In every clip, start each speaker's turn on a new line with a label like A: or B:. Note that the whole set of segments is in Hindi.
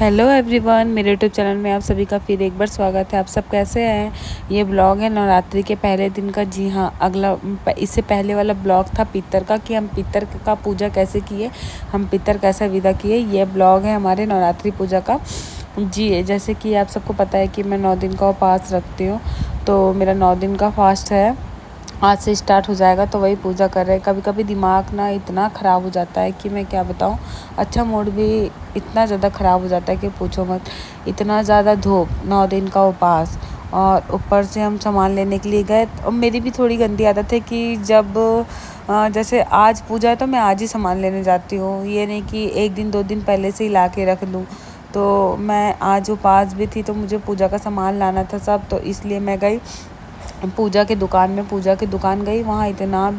A: हेलो एवरीवन, मेरे यूट्यूब चैनल में आप सभी का फिर एक बार स्वागत है। आप सब कैसे हैं? ये ब्लॉग है नवरात्रि के पहले दिन का। जी हाँ, इससे पहले वाला ब्लॉग था पितर का, कि हम पितर का पूजा कैसे किए, हम पितर कैसा विदा किए। ये ब्लॉग है हमारे नवरात्रि पूजा का। जी, जैसे कि आप सबको पता है कि मैं 9 दिन का उपवास रखती हूँ, तो मेरा 9 दिन का फास्ट है, आज से स्टार्ट हो जाएगा। तो वही पूजा कर रहे हैं। कभी कभी दिमाग ना इतना ख़राब हो जाता है कि मैं क्या बताऊँ। अच्छा मूड भी इतना ज़्यादा ख़राब हो जाता है कि पूछो मत। इतना ज़्यादा धूप, 9 दिन का उपवास, और ऊपर से हम सामान लेने के लिए गए। और मेरी भी थोड़ी गंदी आदत है कि जब जैसे आज पूजा है तो मैं आज ही सामान लेने जाती हूँ। ये नहीं कि 1 दिन 2 दिन पहले से ही ला के रख लूँ। तो मैं आज उपवास भी थी, तो मुझे पूजा का सामान लाना था सब, तो इसलिए मैं गई पूजा की दुकान गई। वहाँ इतना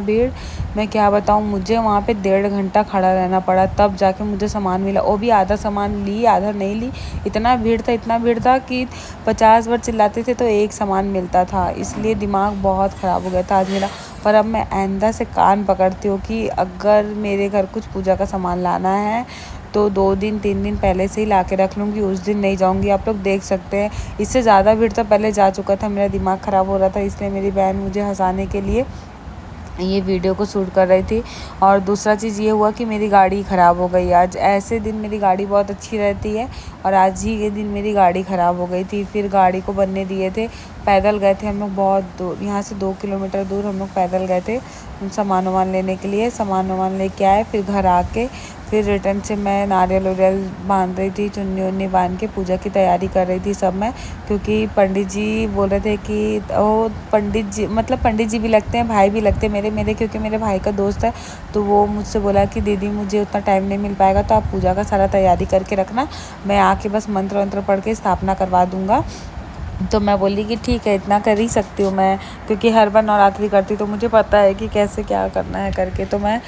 A: भीड़, मैं क्या बताऊँ। मुझे वहाँ पे 1.5 घंटा खड़ा रहना पड़ा, तब जाके मुझे सामान मिला। वो भी आधा सामान ली, आधा नहीं ली। इतना भीड़ था कि 50 बार चिल्लाते थे तो एक सामान मिलता था। इसलिए दिमाग बहुत ख़राब हो गया था आज मेरा। पर अब मैं आइंदा से कान पकड़ती हूँ कि अगर मेरे घर कुछ पूजा का सामान लाना है तो 2 दिन 3 दिन पहले से ही ला के रख लूँगी, उस दिन नहीं जाऊँगी। आप लोग देख सकते हैं, इससे ज़्यादा भीड़ तो पहले जा चुका था। मेरा दिमाग ख़राब हो रहा था, इसलिए मेरी बहन मुझे हंसाने के लिए ये वीडियो को शूट कर रही थी। और दूसरा चीज़ ये हुआ कि मेरी गाड़ी ख़राब हो गई आज। ऐसे दिन मेरी गाड़ी बहुत अच्छी रहती है, और आज ही के दिन मेरी गाड़ी ख़राब हो गई थी। फिर गाड़ी को बनने दिए थे, पैदल गए थे हम लोग बहुत दूर, यहाँ से 2 किलोमीटर दूर हम लोग पैदल गए थे सामान वामान लेने के लिए। सामान वामान लेके आए, फिर घर आके फिर रिटर्न से मैं नारियल वारियल बांध रही थी, चुन्नी उन्नी बांध के पूजा की तैयारी कर रही थी सब मैं। क्योंकि पंडित जी बोल रहे थे कि वो पंडित जी भी लगते हैं, भाई भी लगते हैं मेरे क्योंकि मेरे भाई का दोस्त है। तो वो मुझसे बोला कि दीदी मुझे उतना टाइम नहीं मिल पाएगा, तो आप पूजा का सारा तैयारी करके रखना, मैं आके बस मंत्र वंत्र पढ़ के स्थापना करवा दूँगा। तो मैं बोली कि ठीक है, इतना कर ही सकती हूँ मैं, क्योंकि हर बार नवरात्रि करती तो मुझे पता है कि कैसे क्या करना है करके। तो मैं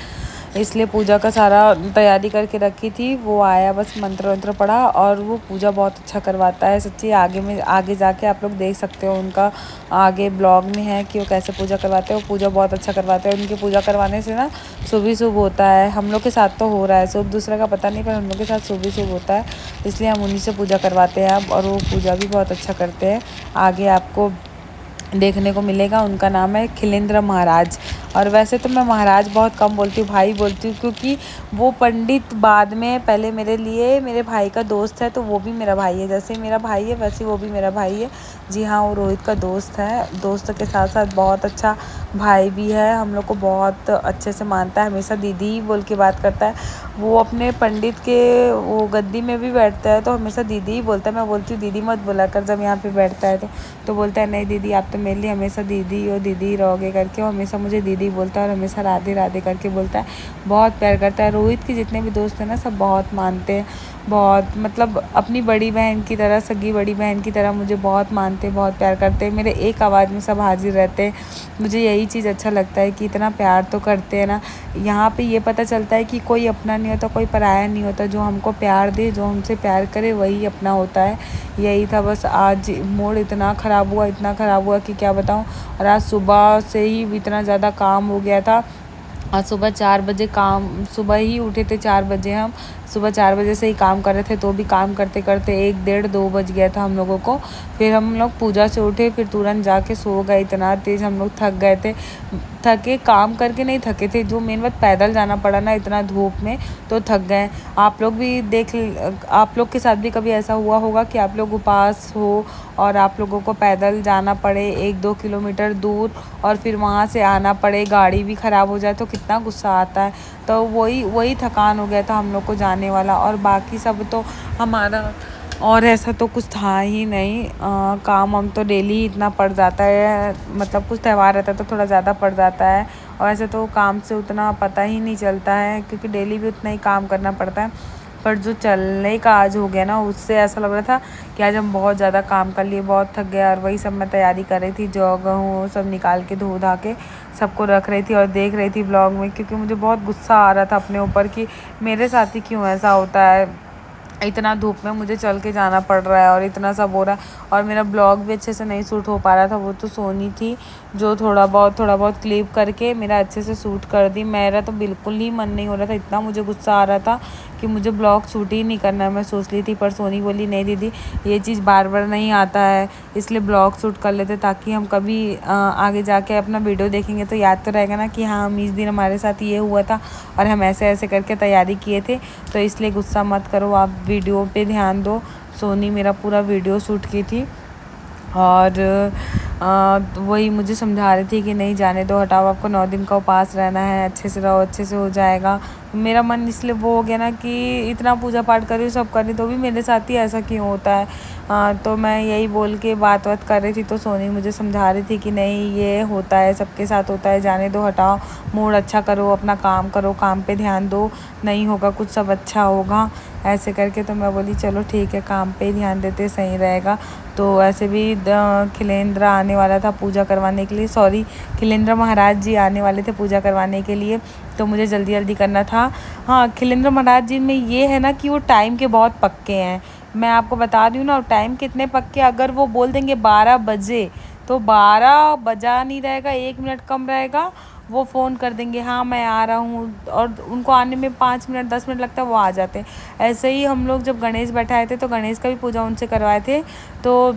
A: इसलिए पूजा का सारा तैयारी करके रखी थी। वो आया, बस मंत्र वंत्र पढ़ा, और वो पूजा बहुत अच्छा करवाता है सच्ची। आगे जाके आप लोग देख सकते हो, उनका आगे ब्लॉग में है कि वो कैसे पूजा करवाते हैं। वो पूजा बहुत अच्छा करवाते हैं। उनकी पूजा करवाने से ना शुभ ही शुभ होता है। हम लोग के साथ तो हो रहा है शुभ, दूसरे का पता नहीं, पर हम लोग के साथ शुभ ही शुभ होता है। इसलिए हम उन्हीं से पूजा करवाते हैं अब, और वो पूजा भी बहुत अच्छा करते हैं। आगे आपको देखने को मिलेगा। उनका नाम है खिलेंद्र महाराज। और वैसे तो मैं महाराज बहुत कम बोलती हूँ, भाई बोलती हूँ, क्योंकि वो पंडित बाद में, पहले मेरे भाई का दोस्त है, तो वो भी मेरा भाई है। जैसे मेरा भाई है वैसे वो भी मेरा भाई है। जी हाँ, वो रोहित का दोस्त है। दोस्त के साथ साथ बहुत अच्छा भाई भी है। हम लोग को बहुत अच्छे से मानता है, हमेशा दीदी ही बोल के बात करता है। वो अपने पंडित के वो गद्दी में भी बैठता है तो हमेशा दीदी ही बोलता है। मैं बोलती हूँ दीदी मत बोला कर जब यहाँ पे बैठता है तो बोलता है नहीं दीदी, आप तो मेरे लिए हमेशा दीदी हो, दीदी ही रहोगे करके। वो हमेशा मुझे दीदी बोलता है, और हमेशा राधे राधे करके बोलता है। बहुत प्यार करता है। रोहित के जितने भी दोस्त हैं ना, सब बहुत मानते हैं, बहुत मतलब अपनी बड़ी बहन की तरह, सगी बड़ी बहन की तरह मुझे बहुत मानते हैं, बहुत प्यार करते हैं। मेरे एक आवाज़ में सब हाजिर रहते हैं। मुझे यही चीज़ अच्छा लगता है कि इतना प्यार तो करते हैं ना। यहाँ पे ये पता चलता है कि कोई अपना नहीं होता, कोई पराया नहीं होता। जो हमको प्यार दे, जो हमसे प्यार करे, वही अपना होता है। यही था बस। आज मूड इतना ख़राब हुआ कि क्या बताऊँ। और आज सुबह से ही इतना ज़्यादा काम हो गया था। आज सुबह 4 बजे सुबह ही उठे थे 4 बजे हम। सुबह 4 बजे से ही काम कर रहे थे, तो भी काम करते करते 1 डेढ़ 2 बज गया था हम लोगों को। फिर हम लोग पूजा से उठे, फिर तुरंत जाके सो गए। इतना तेज़ हम लोग थक गए थे। थके काम करके नहीं थके थे, जो मेन बात पैदल जाना पड़ा ना इतना धूप में, तो थक गए। आप लोग भी आप लोग के साथ भी कभी ऐसा हुआ होगा कि आप लोग उपवास हो और आप लोगों को पैदल जाना पड़े 1-2 किलोमीटर दूर, और फिर वहाँ से आना पड़े, गाड़ी भी ख़राब हो जाए तो कितना गुस्सा आता है। तो वही थकान हो गया था हम लोग को जाने वाला। और बाकी सब तो हमारा और ऐसा तो कुछ था ही नहीं। काम हम तो डेली ही इतना पड़ जाता है, मतलब कुछ त्यौहार रहता है तो थोड़ा ज़्यादा पड़ जाता है, और ऐसे तो काम से उतना पता ही नहीं चलता है, क्योंकि डेली भी उतना ही काम करना पड़ता है। पर जो चलने का आज हो गया ना, उससे ऐसा लग रहा था कि आज हम बहुत ज़्यादा काम कर लिए, बहुत थक गया। और वही सब मैं तैयारी कर रही थी, जौ गेहूँ सब निकाल के धो धा के सबको रख रही थी और देख रही थी ब्लॉग में, क्योंकि मुझे बहुत गुस्सा आ रहा था अपने ऊपर कि मेरे साथ ही क्यों ऐसा होता है। इतना धूप में मुझे चल के जाना पड़ रहा है और इतना सब हो रहा है, और मेरा ब्लॉग भी अच्छे से नहीं शूट हो पा रहा था। वो तो सोनी थी जो थोड़ा बहुत क्लिप करके मेरा अच्छे से शूट कर दी। मेरा तो बिल्कुल ही मन नहीं हो रहा था, इतना मुझे गुस्सा आ रहा था कि मुझे ब्लॉग शूट ही नहीं करना है। मैं सोच ली थी, पर सोनी बोली नहीं दीदी ये चीज़ बार बार नहीं आता है, इसलिए ब्लॉग शूट कर लेते ताकि हम कभी आगे जाके अपना वीडियो देखेंगे तो याद तो रहेगा ना कि हाँ इस दिन हमारे साथ ये हुआ था और हम ऐसे ऐसे करके तैयारी किए थे। तो इसलिए गुस्सा मत करो, आप वीडियो पे ध्यान दो। सोनी मेरा पूरा वीडियो शूट की थी और वही मुझे समझा रही थी कि नहीं जाने दो, हटाओ, आपको 9 दिन का उपवास रहना है, अच्छे से रहो, अच्छे से हो जाएगा। मेरा मन इसलिए वो हो गया ना कि इतना पूजा पाठ कर रही हूँ, सब कर रही, तो भी मेरे साथ ही ऐसा क्यों होता है। तो मैं यही बोल के बात कर रही थी, तो सोनी मुझे समझा रही थी कि नहीं ये होता है, सबके साथ होता है, जाने दो, हटाओ, मूड अच्छा करो, अपना काम करो, काम पे ध्यान दो, नहीं होगा कुछ, सब अच्छा होगा, ऐसे करके। तो मैं बोली चलो ठीक है, काम पे ही ध्यान देते सही रहेगा। तो ऐसे भी खिलेंद्र आने वाला था पूजा करवाने के लिए, सॉरी खिलेंद्र महाराज जी आने वाले थे पूजा करवाने के लिए, तो मुझे जल्दी जल्दी करना था। हाँ, खिलेंद्र महाराज जी में ये है ना कि वो टाइम के बहुत पक्के हैं। मैं आपको बता दूँ ना, टाइम कितने पक्के, अगर वो बोल देंगे 12 बजे तो 12 बजा नहीं रहेगा, 1 मिनट कम रहेगा, वो फ़ोन कर देंगे हाँ मैं आ रहा हूँ, और उनको आने में 5 मिनट 10 मिनट लगता है, वो आ जाते हैं। ऐसे ही हम लोग जब गणेश बैठाए थे तो गणेश का भी पूजा उनसे करवाए थे, तो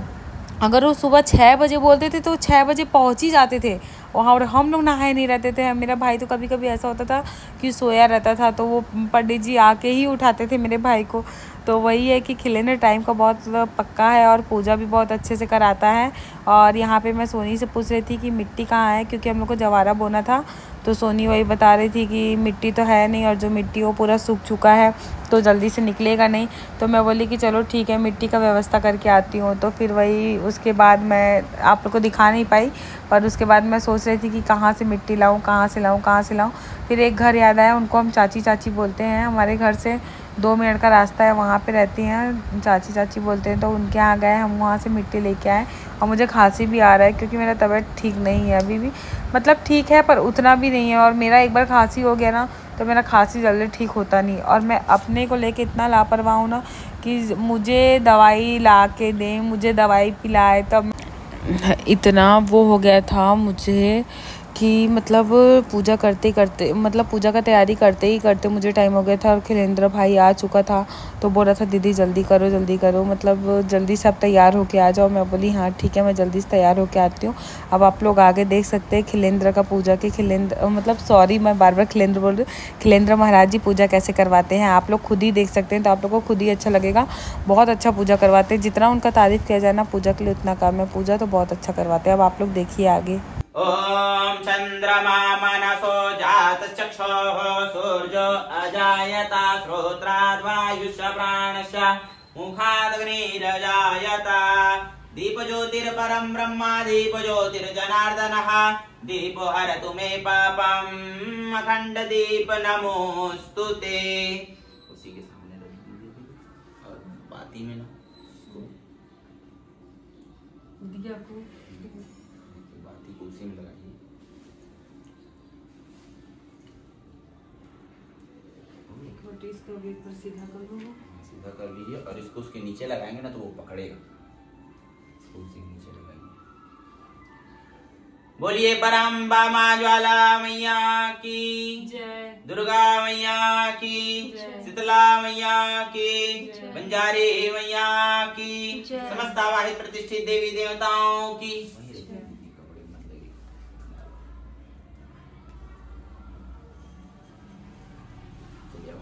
A: अगर वो सुबह 6 बजे बोलते थे तो 6 बजे पहुँच ही जाते थे वहाँ, और हम लोग नहाए नहीं रहते थे। मेरा भाई तो कभी कभी ऐसा होता था कि सोया रहता था, तो वो पंडित जी आके ही उठाते थे मेरे भाई को। तो वही है कि खिलेंद्र टाइम का बहुत पक्का है और पूजा भी बहुत अच्छे से कराता है। और यहाँ पे मैं सोनी से पूछ रही थी कि मिट्टी कहाँ है, क्योंकि हम लोग को जवारा बोना था, तो सोनी वही बता रही थी कि मिट्टी तो है नहीं, और जो मिट्टी वो पूरा सूख चुका है तो जल्दी से निकलेगा नहीं। तो मैं बोली कि चलो ठीक है, मिट्टी का व्यवस्था करके आती हूँ। तो फिर वही उसके बाद मैं आप लोग को दिखा नहीं पाई, पर उसके बाद मैं सोच रही थी कि कहाँ से मिट्टी लाऊँ, कहाँ से लाऊँ, कहाँ से लाऊँ। फिर एक घर याद आया, उनको हम चाची चाची बोलते हैं, हमारे घर से 2 मिनट का रास्ता है, वहाँ पे रहती हैं, चाची चाची बोलते हैं। तो उनके यहाँ गए, हम वहाँ से मिट्टी लेके आए। और मुझे खांसी भी आ रहा है क्योंकि मेरा तबीयत ठीक नहीं है अभी भी, मतलब ठीक है पर उतना भी नहीं है। और मेरा एक बार खांसी हो गया ना तो मेरा खांसी जल्दी ठीक होता नहीं, और मैं अपने को लेके इतना लापरवाह हूँ ना कि मुझे दवाई ला के दें, मुझे दवाई पिलाए, तब इतना वो हो गया था मुझे कि मतलब पूजा करते करते, मतलब पूजा का तैयारी करते ही करते मुझे टाइम हो गया था। और खिलेंद्र भाई आ चुका था तो बोल रहा था दीदी जल्दी करो, मतलब जल्दी से आप तैयार होके आ जाओ। मैं बोली हाँ ठीक है, मैं जल्दी से तैयार होके आती हूँ। अब आप लोग आगे देख सकते हैं खिलेंद्र का पूजा के, खिलेंद्र मतलब सॉरी मैं बार बार खिलेंद्र बोल रही हूँ, खिलेंद्र महाराज जी पूजा कैसे करवाते हैं आप लोग खुद ही देख सकते हैं, तो आप लोग को खुद ही अच्छा लगेगा। बहुत अच्छा पूजा करवाते हैं, जितना उनका तारीफ़ किया जाए ना पूजा के लिए उतना कम है, पूजा तो बहुत अच्छा करवाते हैं। अब आप लोग देखिए आगे।
B: ओम चंद्रमा मनसो जातचक्षुः सूर्यो अजायत श्रोत्राद् वायुश्च प्राणश्च मुखादग्निरजायत दीपज्योतिर्परं ब्रह्म दीपज्योतिर्जनार्दनः दीपो हरतु मे पापम् अखंड दीप नमोस्तुते। उसी के सामने रख दीजिए और बाती में ना बाती को उसी में लगाइए। सीधा कर लीजिए और इसको उसके नीचे लगाएंगे ना तो वो पकड़ेगा, इसको उसी के नीचे लगाएंगे। बोलिए परम्बा माँ ज्वाला मैया की जय, दुर्गा मैया की, शीतला मैया की, बंजारी मैया की, समस्त आवाहित प्रतिष्ठित देवी देवताओं की।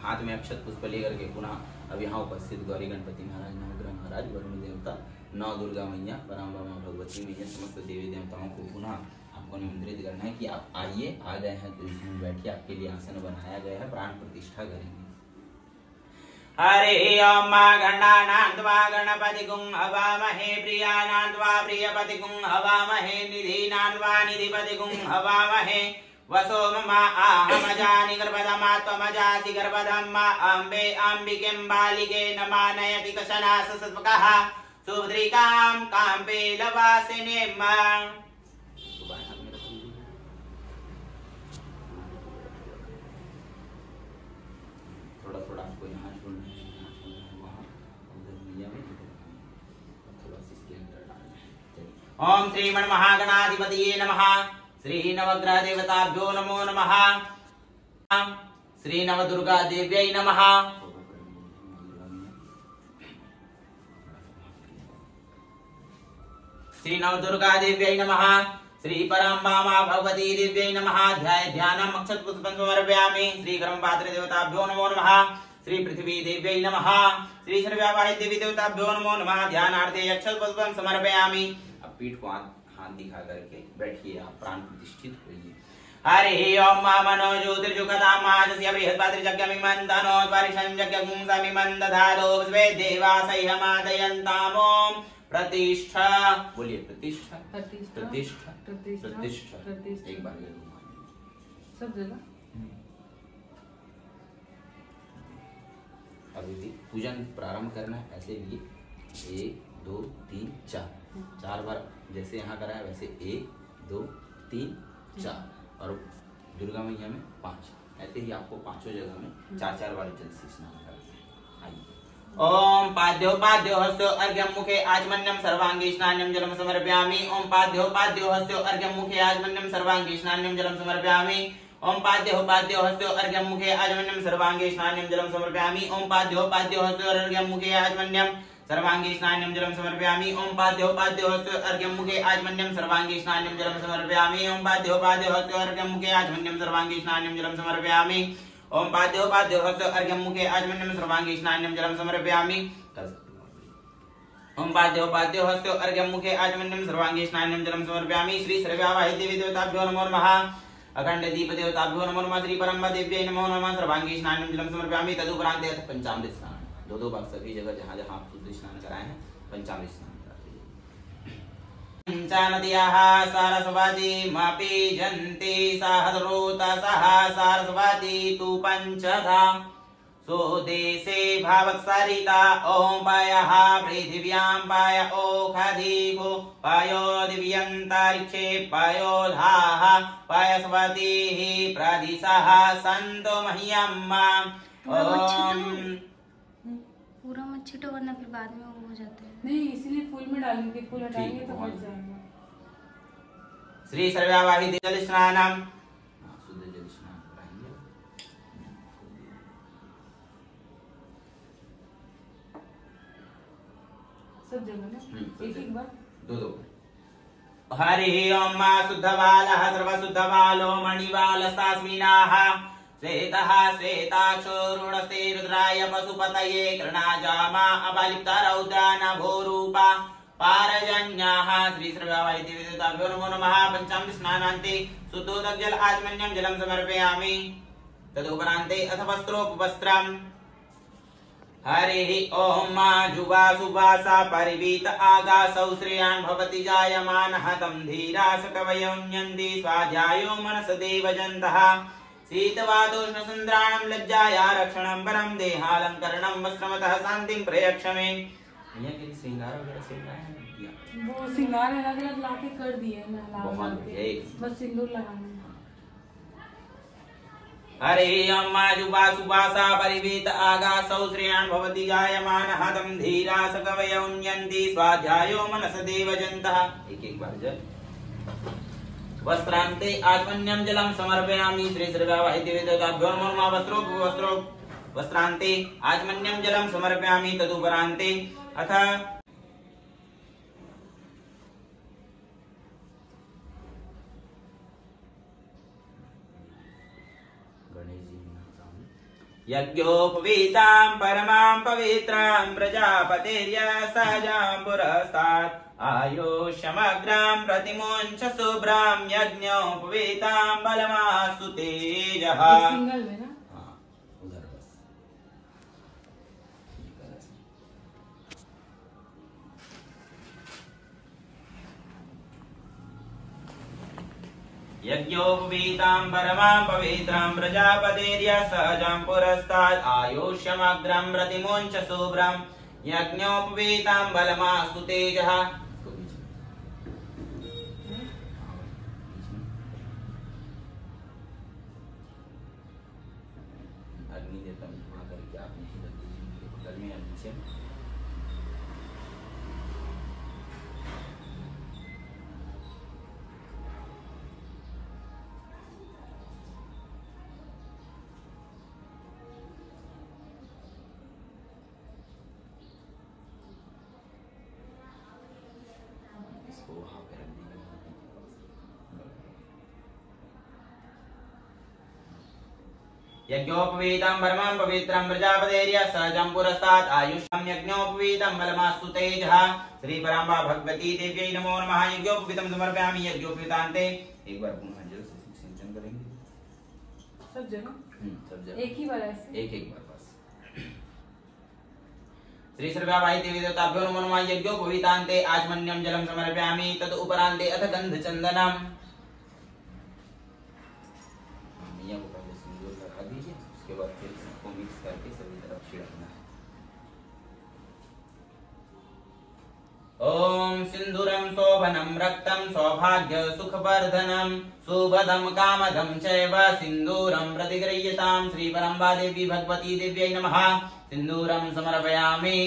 B: हाथ में अक्षत पुष्प लेकर के पुनः अब यहाँ उपस्थित गौरी गणपति महाराज, नवग्रह महाराज, वरुण देवता, नौ दुर्गा मैया, पराम्बा माँ भगवती मैया, समस्त देवी देवताओं को पुनः आपको निमंत्रित करना है कि आप आइए। आ गए हैं तो इसमें बैठिए, आपके लिए आसन बनाया गया है, प्राण प्रतिष्ठा करेंगे। हरे ओम गणानान्त्वा गणपतिगुं हवामहे, प्रियानान्त्वा प्रियपतिगुं हवामहे, निधीनान्त्वा निधिपतिगुं हवामहे। वसो ममा आहमजानि गर्भदमात्वमजासि गर्भदम्मा अम्बे अम्बिकें बालिके नमानयति कशना ससत्वकः सुभद्रिकां काम्पे लवासिनीं। थोड़ा थोड़ा आपको यहाँ छोड़ना है, यहाँ छोड़ना है, वहाँ उधर मैया में थोड़ा सा इसके अंदर डालना है। ओम श्रीमन महागणाधिपतिये नमः, श्री नवग्रह देवताभ्यो नमो नमः, श्री नवदुर्गा देव्यै नमः। श्री नवदुर्गा देव्यै नमः। श्री परम्बामा भगवती देव्यै नमः। ध्याय ध्यानम् अक्षतपुष्पं समर्पयामि। श्री गर्भपात्र देवताभ्यो नमो नमः। श्री पृथ्वी देव्यै नमः। श्री सर्वव्यावाहित देवी देवताभ्यो नमो नमः। ध्यानार्थे अक्षतपुष्पं समर्पयामि। अब पीठ को हाथ दिखा करके बैठिए, आप प्राण प्रतिष्ठित होइए। हरि ओम मनो ज्योतिर्जुगतामाजस्य बृहस्पतिर्जग्यमिमन्तनो द्वारिषञ्जग्यगुंसमिमन्दधारो स्वे देवासह्यमादयन्तामो प्रतिष्ठा। बोलिए प्रतिष्ठा प्रतिष्ठा प्रतिष्ठा। एक बार सब जगह। अभी भी पूजन प्रारंभ करना है, ऐसे लिए 1 2 3 4 बार जैसे यहाँ करा है वैसे 1 2 3 4 और दुर्गा मैया में 5, ऐसे ही आपको पांचों जगह में 4 बार जल से स्नान करना है। आइए। ओम पाद्यो हस्तो अर्घ्यम मुखे आचमन्यम सर्वांगी स्नान्यम जलम समर्पयामि। ओम पाद्यो हस्तो अर्घ्यम मुखे आचमन्यम सर्वांगी स्नान्यम जलम समर्पयामि। ओम पाद्यो हस्तो अर्घ्यम मुखे आचमन्यम सर्वांगी स्नान्यम जलम समर्पयामि। ओम पाद्यो हस्तो अर्घ्यम मुखे आचमन्यम सर्वांगी स्नान्यम जलम समर्पयामि। ओम पाद्यो हस्तो अर्घ्यम मुखे आचमन्यम सर्वांगी स्नान्यम जलम समर्पयामि। ओम पाद्यो हस्तो अर्घ्यम मुखे आचमन्यम सर्वांगी स्नान्यम जलम समर्पयामि। ओम पाद्यो हस्तो अर्घ्यम मुखे आचमन्यम सर्वांगी स्नान्यम जलम समर्पयामि। ओम पाद्यो हस्तो अर्घ्यम मुखे आचमन्यम सर्वांगी स्नान्यम जलम समर्पयामि। श्री सर्वव्यावाहित देवी देवताभ्यो नमो नमः। अखंड दीप देवताभ्यो नमो नमः। श्री परम्बा देव्यै नमो नमः। सर्वांगी स्नान्यम जलम समर्पयामि। तदुपरांत पंचामृत स्नान, 2 बार सभी जगह जहाँ जहाँ आप शुद्ध स्नान कराए हैं पंचामृत स्नान कराइए। पंचानद्याः सारस्वतीमपि जन्ति सहस्रोतसः सारस्वती तु पंचधा सो देशे भावत्सरिता। ओम पायः पृथिव्यां पाय ओखधिको पायो दिव्यन्तरिक्षे पायोधाः पायस्वतीः प्रदिशः सन्तो मह्यम्।
C: पूरा मत छीटो वरना फिर बाद में वो हो जाते हैं।
A: नहीं, इसलिए फूल में डालेंगे, फूल हटाएंगे तो हट जाएगा।
B: श्री सर्वव्यावाहित जल स्नानम, शुद्ध जल स्नान कराएंगे।
A: सब जगह ना एक बार
B: 2 हरि ओम शुद्धबालः सर्वशुद्धबालो मणिबालस्तास्मिनाः श्वेतः श्वेताक्षो रुणस्ते रुद्राय पशुपतये कृणाजामा अबालिप्ता रौद्रानभोरूपा पारजन्याः। श्री सर्वव्यावाहित देवी देवताभ्यो नमो नमः। पंचामृत स्नानान्ते शुद्धोदकजल आचमन्यं जलं समर्पयामि। तदुपरान्ते अथ वस्त्रोपवस्त्रम्। हरिः ओम जुवा सुवासा परिवीत आगासौ श्रेयान् भवति जायमानः तं धीरा सकवयोन्यन्ति स्वाध्यायो मनस देवजन्तः। शीतवातोष्णसुन्द्राणं लज्जाया रक्षणं परं देहालंकरणं वस्त्रमतः शान्तिं प्रयक्षमे। यहाँ के श्रृंगार वगैरह सिंगार है
A: वो सिंगार अलग अलग लाके कर दिए मैं बस सिंदूर लगाना।
B: हरे अम्मा जुबा सुबासा परिवीत आगासौ श्रेयान् भवति जायमानः तं धीरा सकवयोन्यन्ति स्वाध्यायो मनस देवजन्तः। एक बार जल। वस्त्रान्ते आचमन्यं जलं समर्पयामि। श्री सर्वव्यावाहित देवी देवताभ्यो नमो नमः। वस्त्रान्ते आचमन्यं जलं समर्पयामि। तदुपरान्ते अथ यज्ञोपवीतां परमां पवित्रां प्रजापतेर्य सहजां पुरस्तात् आयुष्यमग्रां प्रतिमुञ्च शुभ्रां यज्ञोपवीतां बलमास्तु तेजः। यज्ञोपवीतां परमां पवित्रां प्रजापतेर्य सहजां पुरस्तात् आयुष्यमग्रं प्रतिमुञ्च शुभ्रं यज्ञोपवीतां बलमास्तु तेजः। अग्नि देवता वहां करके आप नीचे रख दीजिए, बगल में नीचे। इसको यज्ञोपवीतं परमं पवित्रं प्रजापतेर्य सहजं पुरस्तात् आयुष्यं यज्ञोपवीतं बलमास्तु तेजः। श्री परम्बा भगवती देव्यै नमो नमः। यज्ञोपवीतं समर्पयामि। यज्ञोपवीतान्ते एक बार पुनः जल से सिंचन करेंगे
A: सब जगह
B: सब जगह
A: एक ही बार ऐसे
B: एक बार बस। श्री सर्वाभाई देवी देवताभ्यो नमो नमः। यज्ञोपवीतान्ते आचमन्यं जलं समर्पयामि। तद उपरान्ते अथ गन्धचन्दनम्। मैया को पहले सिंदूर लगा दीजिए, उसके बाद फिर इसको मिक्स करके सभी तरफ छिड़कना है। ओम सिंदूरम शोभनम रक्तम सौभाग्य सुखवर्धनम सुभदम कामदम चैव सिंदूरम प्रतिगृह्यताम। श्री परम्बा देवी भगवती देव्यै नमः। सिंदूरम समर्पयामि।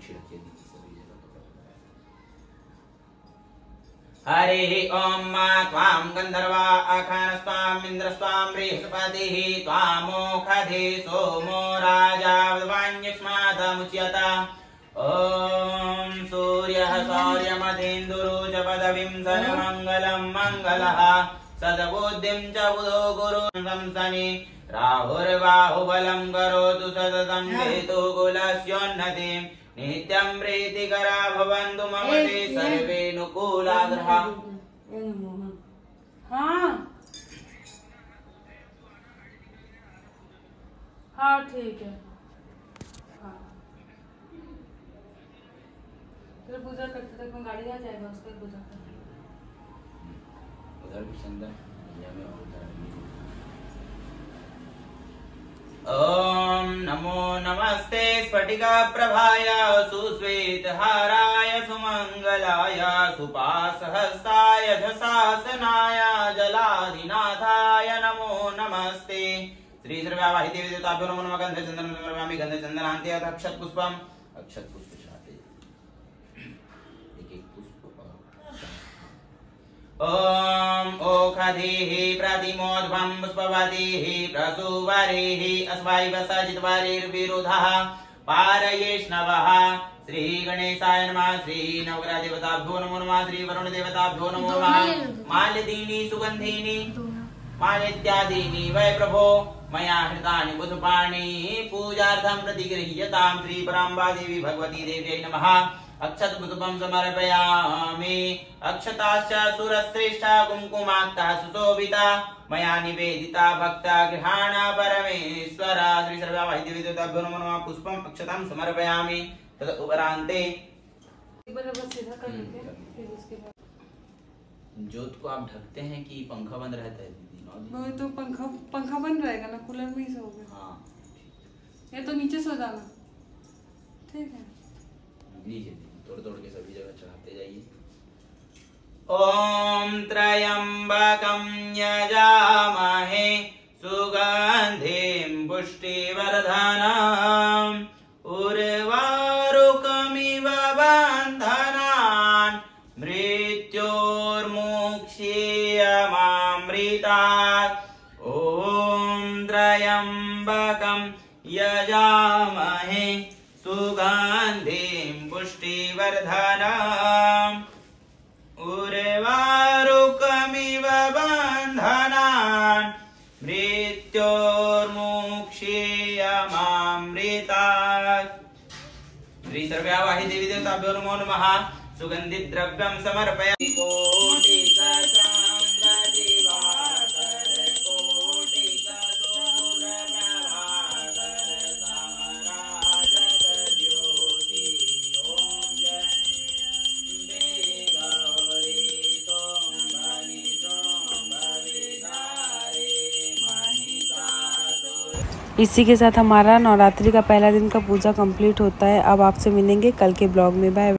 B: छिड़के दीजिए सभी जगह। हरे ओम मा त्वां गंधर्वा आखानस्त्वां इंद्रस्त्वां बृहस्पतिः त्वामोखधे सोमो राजा वद्वान्यक्ष्मादमुच्यत। ओम सूर्यः शौर्यमधेन्दुरुच पदवीं सन्मङ्गलं मङ्गलः सदबुद्धिं च बुधो गुरुं शनि राहुर्बाहुबलं करोतु सततं हेतुकुलस्योन्नतिम् नित्यं प्रीतिकरा भवन्तु मम ते सर्वे अनुकूलाग्रहा।
A: हाँ हाँ ठीक है। हाँ फिर पूजा करते तक में गाड़ी आ जाएगा, उसका पूजा करते
B: उधर भी चंदन में और उधर ओम नमो नमस्ते स्फटिका प्रभाय सुश्वेतहाराय सुमंगलाय सुपासहस्ताय झसासनाय जलाधिनाथाय नमो नमस्ते। श्री सर्वाभाई देवी देवताभ्यो नमो नमः। गन्धचन्दनं समर्पयामि। गन्धचन्दनान्ते अथ अक्षतपुष्पम्। अक्षतपुष्प चाहते एक पुष्प। ओम ओखधेः प्रतिमोध्वं पुष्पवतीः प्रसुवरेः अस्वायवसजितवरेर्विरुधः पारयेष्णवः। श्री गणेशाय नमः। श्री नवग्रह देवताभ्यो नमो नमः। श्री वरुण देवताभ्यो नमो नमः। माल्यदीनि सुगन्धीनि माल्यत्यादीनि वै प्रभो मया हृतानि पुष्पाणि पूजार्थं प्रतिगृह्यतां। श्री परम्बा देवी भगवती देव्यै नमः। अक्षत पुष्पं समर्पयामि। अक्षताश्च सुरश्रेष्ठा कुङ्कुमाक्ता सुशोभिता मया निवेदिता भक्ता गृहाण परमेश्वर। श्री सर्वाभाई देवी देवताभ्यो नमो नमः। पुष्पं अक्षतां समर्पयामि। तद उपरान्ते ज्योत को आप ढकते हैं कि पंखा बंद रहता है दीदी?
A: वो तो पंखा बंद रहेगा ना, कूलर में ही सोओगे।
B: हाँ
A: ये तो नीचे सो जाना। ठीक है
B: लीजिए तोड़ तोड़ के सभी जगह चढ़ाते जाइए। ओम त्र्यंबकं यजामहे सुगंधिं पुष्टिवर्धनम् उर्वारुकमिव बन्धनान् मृत्योर्मुक्षीयमामृतात्। ओम त्र्यंबकं यजामहे सुगंधिं पुष्टिवर्धनम् उर्वारुकमिव बन्धनान् मृत्योर्मुक्षीयमामृतात्। श्री सर्वाभाई देवी देवताभ्यो नमो नमः। सुगंधित द्रव्यं समर्पयामि।
A: इसी के साथ हमारा नवरात्रि का पहला दिन का पूजा कंप्लीट होता है। अब आपसे मिलेंगे कल के ब्लॉग में। बाय।